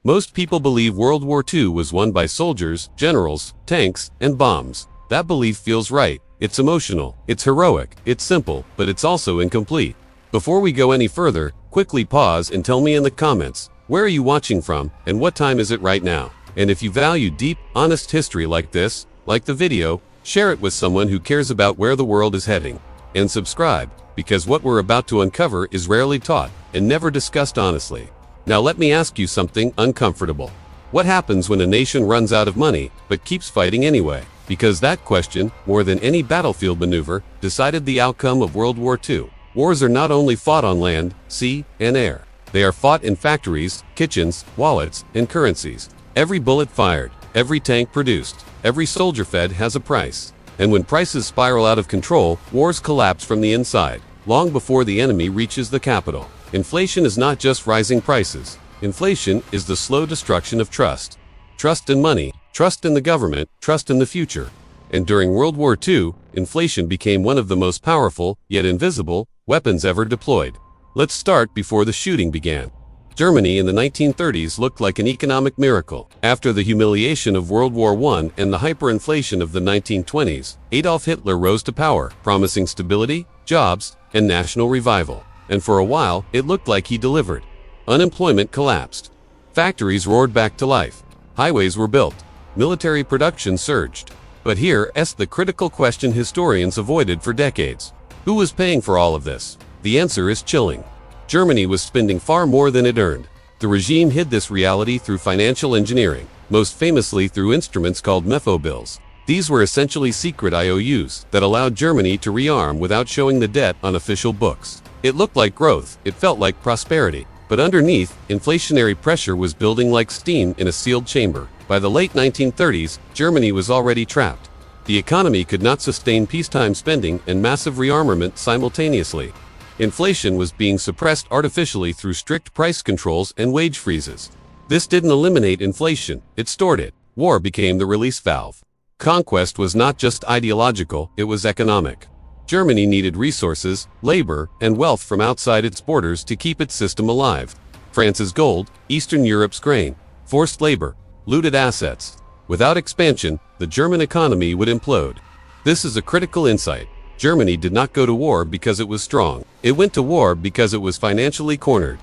Most people believe World War II was won by soldiers, generals, tanks, and bombs. That belief feels right. It's emotional, it's heroic, it's simple, but it's also incomplete. Before we go any further, quickly pause and tell me in the comments, where are you watching from, and what time is it right now? And if you value deep, honest history like this, like the video, share it with someone who cares about where the world is heading. And subscribe, because what we're about to uncover is rarely taught, and never discussed honestly. Now let me ask you something uncomfortable. What happens when a nation runs out of money, but keeps fighting anyway? Because that question, more than any battlefield maneuver, decided the outcome of World War II. Wars are not only fought on land, sea, and air. They are fought in factories, kitchens, wallets, and currencies. Every bullet fired, every tank produced, every soldier fed has a price. And when prices spiral out of control, wars collapse from the inside, long before the enemy reaches the capital. Inflation is not just rising prices. Inflation is the slow destruction of trust. Trust in money, trust in the government, trust in the future. And during World War II, inflation became one of the most powerful, yet invisible, weapons ever deployed. Let's start before the shooting began. Germany in the 1930s looked like an economic miracle. After the humiliation of World War I and the hyperinflation of the 1920s, Adolf Hitler rose to power, promising stability, jobs, and national revival. And for a while, it looked like he delivered. Unemployment collapsed. Factories roared back to life. Highways were built. Military production surged. But here's the critical question historians avoided for decades. Who was paying for all of this? The answer is chilling. Germany was spending far more than it earned. The regime hid this reality through financial engineering, most famously through instruments called Mefo bills. These were essentially secret IOUs that allowed Germany to rearm without showing the debt on official books. It looked like growth, it felt like prosperity. But underneath, inflationary pressure was building like steam in a sealed chamber. By the late 1930s, Germany was already trapped. The economy could not sustain peacetime spending and massive rearmament simultaneously. Inflation was being suppressed artificially through strict price controls and wage freezes. This didn't eliminate inflation, it stored it. War became the release valve. Conquest was not just ideological, it was economic. Germany needed resources, labor, and wealth from outside its borders to keep its system alive. France's gold, Eastern Europe's grain, forced labor, looted assets. Without expansion, the German economy would implode. This is a critical insight. Germany did not go to war because it was strong. It went to war because it was financially cornered.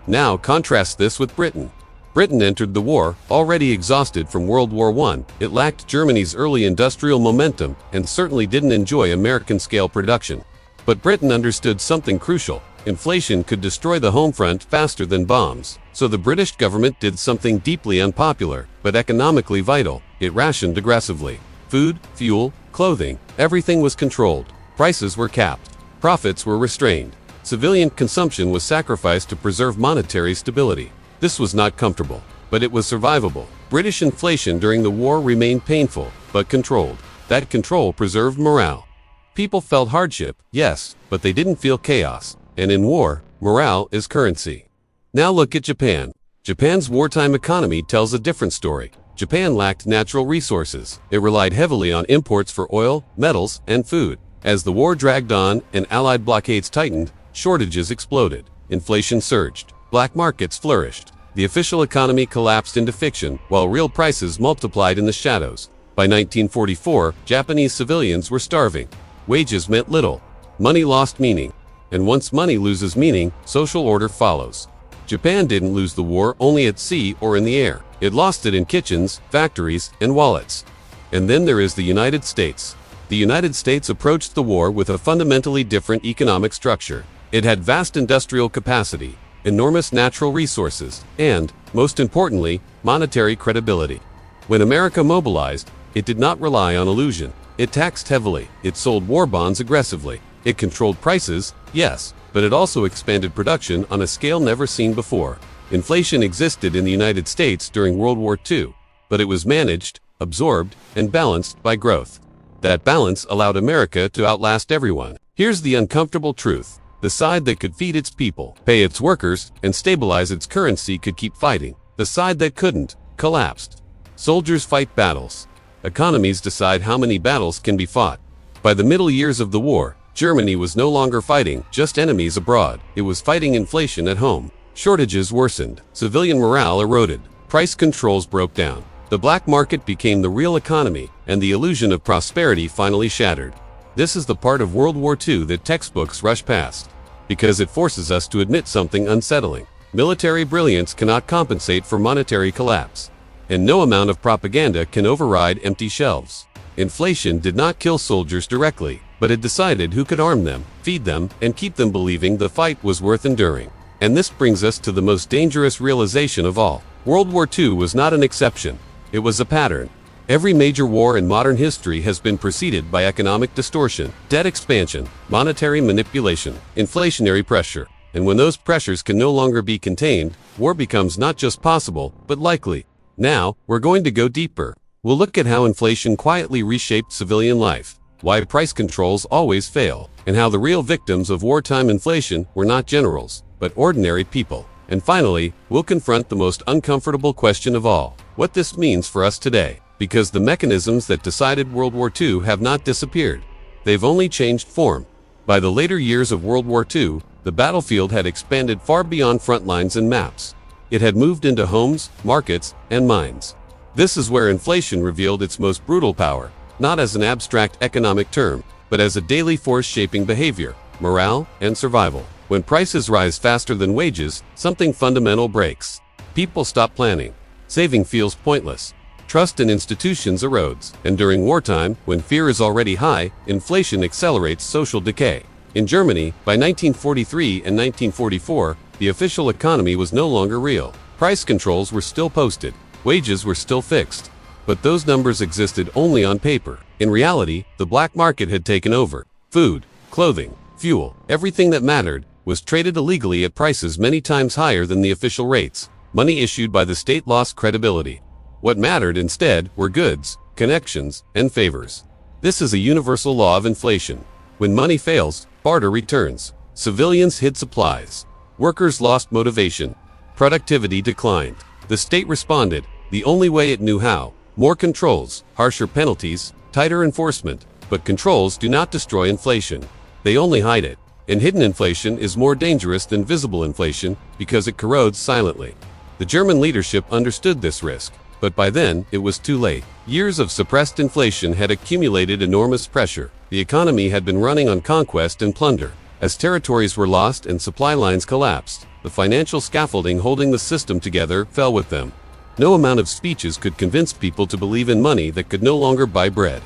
Now contrast this with Britain. Britain entered the war, already exhausted from World War I. It lacked Germany's early industrial momentum and certainly didn't enjoy American-scale production. But Britain understood something crucial. Inflation could destroy the home front faster than bombs. So the British government did something deeply unpopular, but economically vital. It rationed aggressively. Food, fuel, clothing, everything was controlled. Prices were capped. Profits were restrained. Civilian consumption was sacrificed to preserve monetary stability. This was not comfortable, but it was survivable. British inflation during the war remained painful, but controlled. That control preserved morale. People felt hardship, yes, but they didn't feel chaos. And in war, morale is currency. Now look at Japan. Japan's wartime economy tells a different story. Japan lacked natural resources. It relied heavily on imports for oil, metals, and food. As the war dragged on and Allied blockades tightened, shortages exploded. Inflation surged. Black markets flourished. The official economy collapsed into fiction, while real prices multiplied in the shadows. By 1944, Japanese civilians were starving. Wages meant little. Money lost meaning. And once money loses meaning, social order follows. Japan didn't lose the war only at sea or in the air. It lost it in kitchens, factories, and wallets. And then there is the United States. The United States approached the war with a fundamentally different economic structure. It had vast industrial capacity, enormous natural resources, and, most importantly, monetary credibility. When America mobilized, it did not rely on illusion. It taxed heavily, it sold war bonds aggressively, it controlled prices, yes, but it also expanded production on a scale never seen before. Inflation existed in the United States during World War II, but it was managed, absorbed, and balanced by growth. That balance allowed America to outlast everyone. Here's the uncomfortable truth. The side that could feed its people, pay its workers, and stabilize its currency could keep fighting. The side that couldn't, collapsed. Soldiers fight battles. Economies decide how many battles can be fought. By the middle years of the war, Germany was no longer fighting just enemies abroad. It was fighting inflation at home. Shortages worsened. Civilian morale eroded. Price controls broke down. The black market became the real economy, and the illusion of prosperity finally shattered. This is the part of World War II that textbooks rush past, because it forces us to admit something unsettling. Military brilliance cannot compensate for monetary collapse, and no amount of propaganda can override empty shelves. Inflation did not kill soldiers directly, but it decided who could arm them, feed them, and keep them believing the fight was worth enduring. And this brings us to the most dangerous realization of all. World War II was not an exception. It was a pattern. Every major war in modern history has been preceded by economic distortion, debt expansion, monetary manipulation, inflationary pressure. And when those pressures can no longer be contained, war becomes not just possible, but likely. Now, we're going to go deeper. We'll look at how inflation quietly reshaped civilian life, why price controls always fail, and how the real victims of wartime inflation were not generals, but ordinary people. And finally, we'll confront the most uncomfortable question of all: what this means for us today. Because the mechanisms that decided World War II have not disappeared. They've only changed form. By the later years of World War II, the battlefield had expanded far beyond front lines and maps. It had moved into homes, markets, and minds. This is where inflation revealed its most brutal power, not as an abstract economic term, but as a daily force shaping behavior, morale, and survival. When prices rise faster than wages, something fundamental breaks. People stop planning. Saving feels pointless. Trust in institutions erodes. And during wartime, when fear is already high, inflation accelerates social decay. In Germany, by 1943 and 1944, the official economy was no longer real. Price controls were still posted. Wages were still fixed. But those numbers existed only on paper. In reality, the black market had taken over. Food, clothing, fuel, everything that mattered, was traded illegally at prices many times higher than the official rates. Money issued by the state lost credibility. What mattered instead were goods, connections, and favors. This is a universal law of inflation. When money fails, barter returns. Civilians hid supplies. Workers lost motivation. Productivity declined. The state responded, the only way it knew how. More controls, harsher penalties, tighter enforcement. But controls do not destroy inflation. They only hide it. And hidden inflation is more dangerous than visible inflation because it corrodes silently. The German leadership understood this risk, but by then, it was too late. Years of suppressed inflation had accumulated enormous pressure. The economy had been running on conquest and plunder. As territories were lost and supply lines collapsed, the financial scaffolding holding the system together fell with them. No amount of speeches could convince people to believe in money that could no longer buy bread.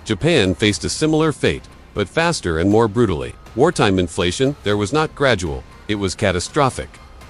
Japan faced a similar fate, but faster and more brutally. Wartime inflation, there was not gradual, it was catastrophic.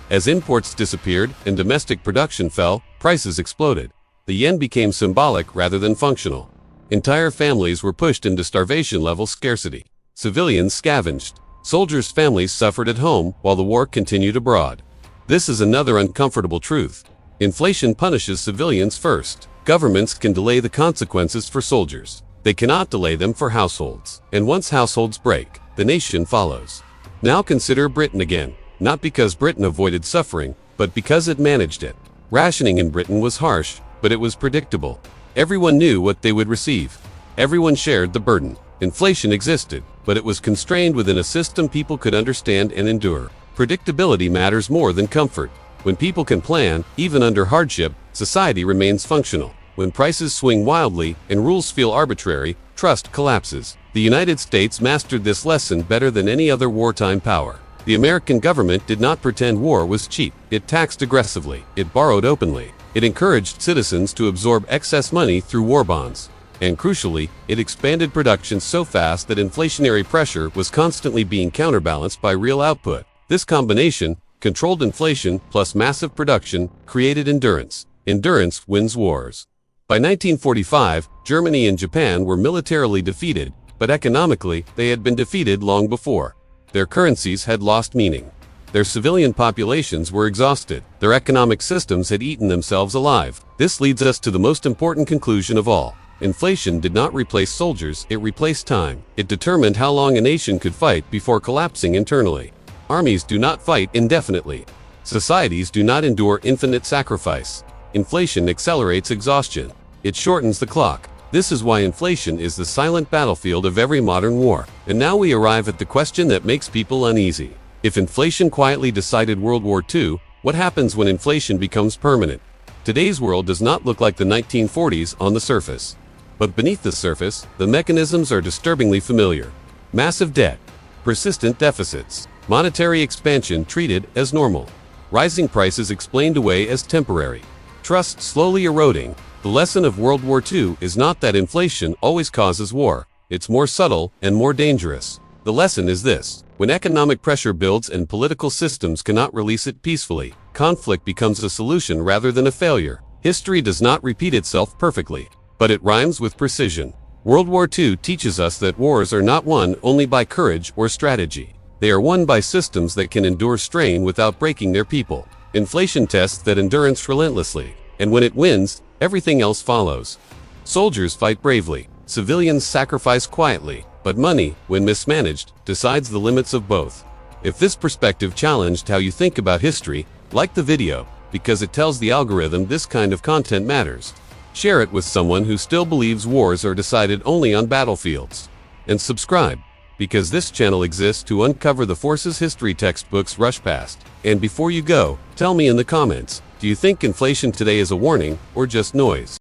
As imports disappeared and domestic production fell, prices exploded. The yen became symbolic rather than functional. Entire families were pushed into starvation-level scarcity. Civilians scavenged. Soldiers' families suffered at home while the war continued abroad. This is another uncomfortable truth. Inflation punishes civilians first. Governments can delay the consequences for soldiers. They cannot delay them for households. And once households break, the nation follows. Now consider Britain again, not because Britain avoided suffering, but because it managed it. Rationing in Britain was harsh, but it was predictable. Everyone knew what they would receive. Everyone shared the burden. Inflation existed, but it was constrained within a system people could understand and endure. Predictability matters more than comfort. When people can plan, even under hardship, society remains functional. When prices swing wildly and rules feel arbitrary, trust collapses. The United States mastered this lesson better than any other wartime power. The American government did not pretend war was cheap. It taxed aggressively. It borrowed openly. It encouraged citizens to absorb excess money through war bonds. And crucially, it expanded production so fast that inflationary pressure was constantly being counterbalanced by real output. This combination, controlled inflation plus massive production, created endurance. Endurance wins wars. By 1945, Germany and Japan were militarily defeated, but economically, they had been defeated long before. Their currencies had lost meaning. Their civilian populations were exhausted. Their economic systems had eaten themselves alive. This leads us to the most important conclusion of all. Inflation did not replace soldiers, it replaced time. It determined how long a nation could fight before collapsing internally. Armies do not fight indefinitely. Societies do not endure infinite sacrifice. Inflation accelerates exhaustion. It shortens the clock. This is why inflation is the silent battlefield of every modern war. And now we arrive at the question that makes people uneasy. If inflation quietly decided World War II, what happens when inflation becomes permanent? Today's world does not look like the 1940s on the surface. But beneath the surface, the mechanisms are disturbingly familiar. Massive debt, persistent deficits, monetary expansion treated as normal, rising prices explained away as temporary, trust slowly eroding. The lesson of World War II is not that inflation always causes war. It's more subtle and more dangerous. The lesson is this: when economic pressure builds and political systems cannot release it peacefully, conflict becomes a solution rather than a failure. History does not repeat itself perfectly, but it rhymes with precision. World War II teaches us that wars are not won only by courage or strategy. They are won by systems that can endure strain without breaking their people. Inflation tests that endurance relentlessly, and when it wins, everything else follows. Soldiers fight bravely, civilians sacrifice quietly, but money, when mismanaged, decides the limits of both. If this perspective challenged how you think about history, like the video, because it tells the algorithm this kind of content matters. Share it with someone who still believes wars are decided only on battlefields. And subscribe, because this channel exists to uncover the forces history textbooks rush past. And before you go, tell me in the comments, do you think inflation today is a warning or just noise?